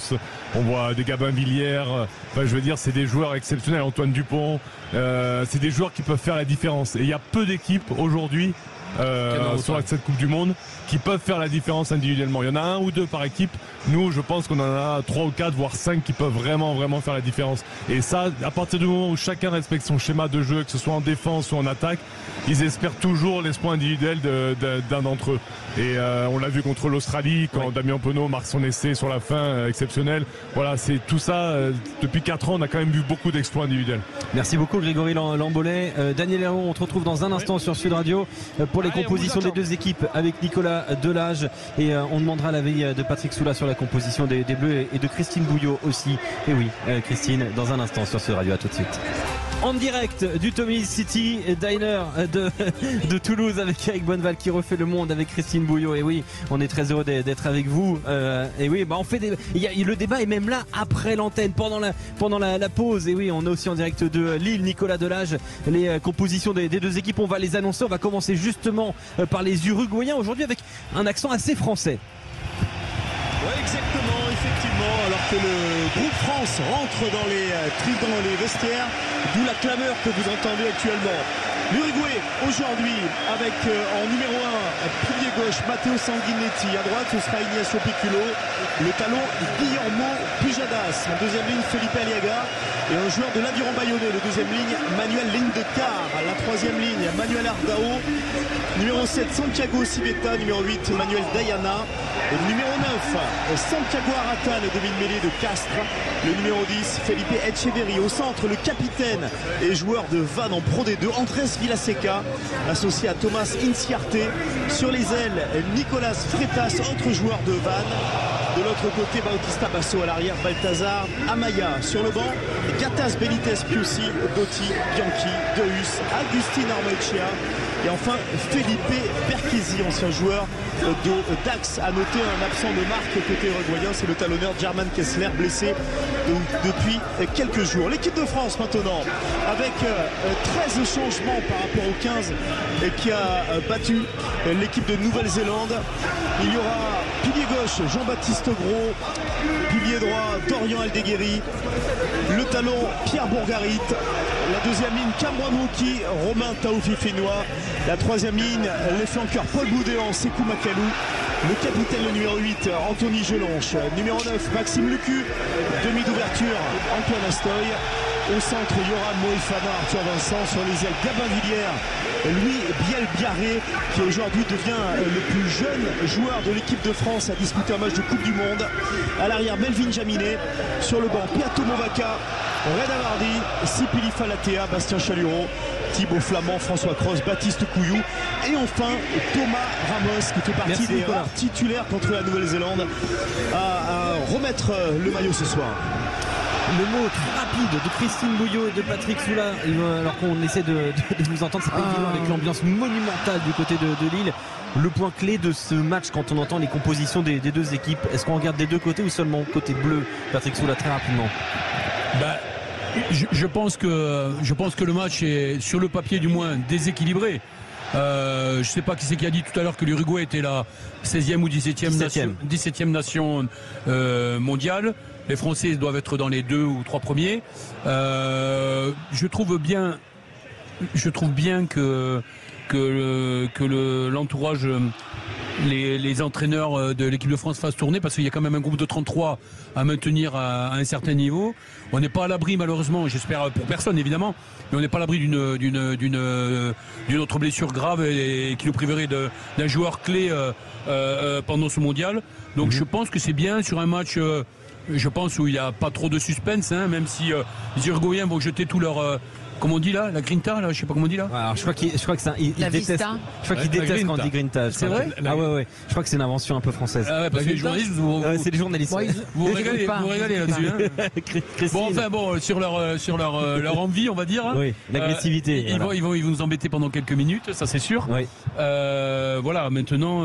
on voit des Gabin Villiers. Enfin, je veux dire, c'est des joueurs exceptionnels. Antoine Dupont. C'est des joueurs qui peuvent faire la différence. Et il y a peu d'équipes aujourd'hui sur cette Coupe du Monde qui peuvent faire la différence individuellement. Il y en a 1 ou 2 par équipe. Nous, je pense qu'on en a 3 ou 4, voire 5 qui peuvent vraiment faire la différence. Et ça, à partir du moment où chacun respecte son schéma de jeu, que ce soit en défense ou en attaque, ils espèrent toujours l'espoir individuel d'un d'entre eux. Et on l'a vu contre l'Australie, quand Damien Penaud marque son essai sur la fin, exceptionnel. Voilà, c'est tout ça. Depuis 4 ans, on a quand même vu beaucoup d'exploits individuels. Merci beaucoup Grégory Lambolet. Daniel Héron, on te retrouve dans un instant sur Sud Radio pour les compositions des deux équipes avec Nicolas Delage, et on demandera l'avis de Patrick Soula sur la composition des Bleus et de Christine Bouillot aussi. Et oui, Christine, dans un instant sur Sud Radio. À tout de suite. En direct du Tommy City Diner de Toulouse avec Eric Bonneval qui refait le monde avec Christine Bouillot. Et oui, on est très heureux d'être avec vous. Et oui, on fait le débat est même là après l'antenne, pendant la pause. Et oui, on est aussi en direct de Lille, Nicolas Delage. Les compositions des deux équipes, on va les annoncer. On va commencer justement par les Uruguayens aujourd'hui avec un accent assez français. Ouais, exactement, effectivement, alors que le groupe France rentre dans les vestiaires, d'où la clameur que vous entendez actuellement. L'Uruguay aujourd'hui avec en numéro 1 pilier gauche Matteo Sanguinetti, à droite ce sera Ignacio Piculo, le talon Guillermo Pujadas, en deuxième ligne Felipe Aliaga et un joueur de l'Aviron Bayonnais, le deuxième ligne Manuel Lindecar, la troisième ligne Manuel Ardao, numéro 7 Santiago Civetta, numéro 8 Manuel Dayana, et le numéro 9 Santiago Aratan et demi-mêlée de Castres, le numéro 10 Felipe Echeverri, au centre le capitaine et joueur de Vannes en Pro D2 Andrés Villaseca, associé à Thomas Inciarte, sur les ailes Nicolas Freitas, autre joueur de Vannes. De l'autre côté, Bautista Basso à l'arrière, Balthazar Amaya sur le banc, Gatas Benitez Piussi, Dotti, Bianchi, Deus, Agustin Armechea et enfin Felipe Berchesi, ancien joueur de Dax. À noter un absent de marque côté uruguayen, c'est le talonneur German Kessler, blessé depuis quelques jours. L'équipe de France maintenant avec 13 changements par rapport au 15 qui a battu l'équipe de Nouvelle-Zélande. Il y aura pilier gauche Jean-Baptiste Gros, pilier droit Dorian Aldeguerri, le talon Pierre Bourgarit, la deuxième ligne Cameron Wauki, Romain Taoufifinois, la troisième ligne les flanqueurs Paul Boudéan, Sekou Makalou, le capitaine le numéro 8 Anthony Gelonche, numéro 9 Maxime Lucu, demi d'ouverture Antoine Astoy. Au centre, Yoram Moefana, Arthur Vincent. Sur les ailes, Gabin Villiers, Louis Biel-Biarré, qui aujourd'hui devient le plus jeune joueur de l'équipe de France à disputer un match de Coupe du Monde. À l'arrière, Melvin Jaminet. Sur le banc, Piato Movaca, Reda Mardi, Sipili Falatea, Bastien Chalureau, Thibaut Flamand, François Cross, Baptiste Couillou. Et enfin, Thomas Ramos, qui fait partie des rares titulaires contre la Nouvelle-Zélande, à remettre le maillot ce soir. Le mot très rapide de Christine Bouillot et de Patrick Soula, alors qu'on essaie de vous entendre, c'est pas évident avec l'ambiance monumentale du côté de Lille. Le point clé de ce match quand on entend les compositions des deux équipes, est-ce qu'on regarde des deux côtés ou seulement côté bleu? Patrick Soula, très rapidement. Je pense que le match est sur le papier du moins déséquilibré. Je ne sais pas qui c'est qui a dit tout à l'heure que l'Uruguay était la 16e ou 17e nation mondiale. Les Français doivent être dans les 2 ou 3 premiers. Je trouve bien que l'entourage, les entraîneurs de l'équipe de France fassent tourner, parce qu'il y a quand même un groupe de 33 à maintenir à un certain niveau. On n'est pas à l'abri, malheureusement, j'espère pour personne évidemment, mais on n'est pas à l'abri d'une autre blessure grave et qui nous priverait d'un joueur clé pendant ce mondial. Donc je pense que c'est bien sur un match je pense où il n'y a pas trop de suspense, même si les Uruguayens vont jeter tout leur comment on dit là, la grinta là, je sais pas comment on dit là. Alors je crois que ça, il déteste. Je crois qu'il déteste quand on dit grinta. C'est vrai. Ah ouais. Je crois que c'est une invention un peu française. Ah ouais, parce que les journalistes, c'est les journalistes. Vous régalez là-dessus. Bon, enfin sur leur envie, on va dire. Oui, l'agressivité. Ils vont nous embêter pendant quelques minutes, ça c'est sûr. Oui. Voilà, maintenant.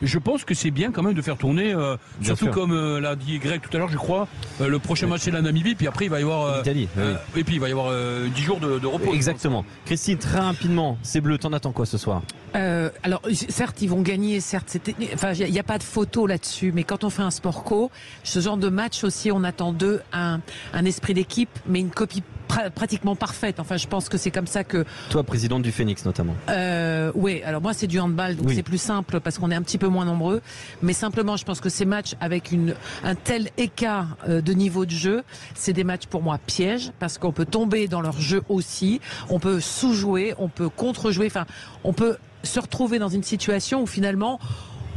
je pense que c'est bien quand même de faire tourner, surtout sûr. comme l'a dit Greg tout à l'heure, je crois, le prochain match c'est la Namibie, puis après il va y avoir Italie, oui. et puis il va y avoir 10 jours de repos. Exactement. Christine, très rapidement, c'est bleu, t'en attends quoi ce soir? Alors certes ils vont gagner, certes il n'y a pas de photo là-dessus, mais quand on fait un sport co, ce genre de match aussi on attend d'eux un esprit d'équipe, mais une copie pratiquement parfaite. Enfin je pense que c'est comme ça que... Toi, présidente du Phoenix notamment. Oui, alors moi c'est du handball, donc c'est plus simple parce qu'on est un petit peu moins nombreux, mais simplement je pense que ces matchs avec un tel écart de niveau de jeu, c'est des matchs pour moi pièges, parce qu'on peut tomber dans leur jeu aussi, on peut sous-jouer, on peut contre-jouer, enfin on peut se retrouver dans une situation où finalement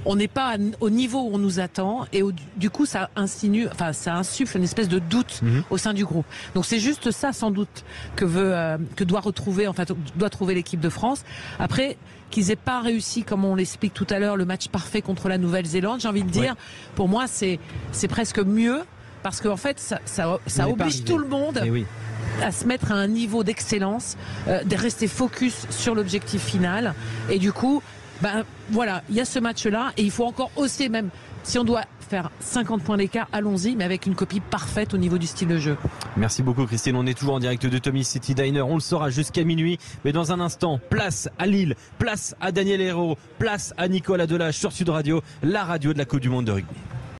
on n'est pas au niveau où on nous attend, et du coup ça insuffle une espèce de doute au sein du groupe. Donc c'est juste ça sans doute que doit trouver l'équipe de France. Après qu'ils aient pas réussi, comme on l'explique tout à l'heure, le match parfait contre la Nouvelle-Zélande, j'ai envie de dire, pour moi c'est presque mieux, parce qu'en fait ça oblige tout le monde à se mettre à un niveau d'excellence, de rester focus sur l'objectif final, et du coup voilà, il y a ce match-là, et il faut encore hausser, même si on doit faire 50 points d'écart, allons-y, mais avec une copie parfaite au niveau du style de jeu. Merci beaucoup Christine, on est toujours en direct de Tommy City Diner, on le saura jusqu'à minuit, mais dans un instant, place à Lille, place à Daniel Hérault, place à Nicolas Delage sur Sud Radio, la radio de la Coupe du Monde de rugby.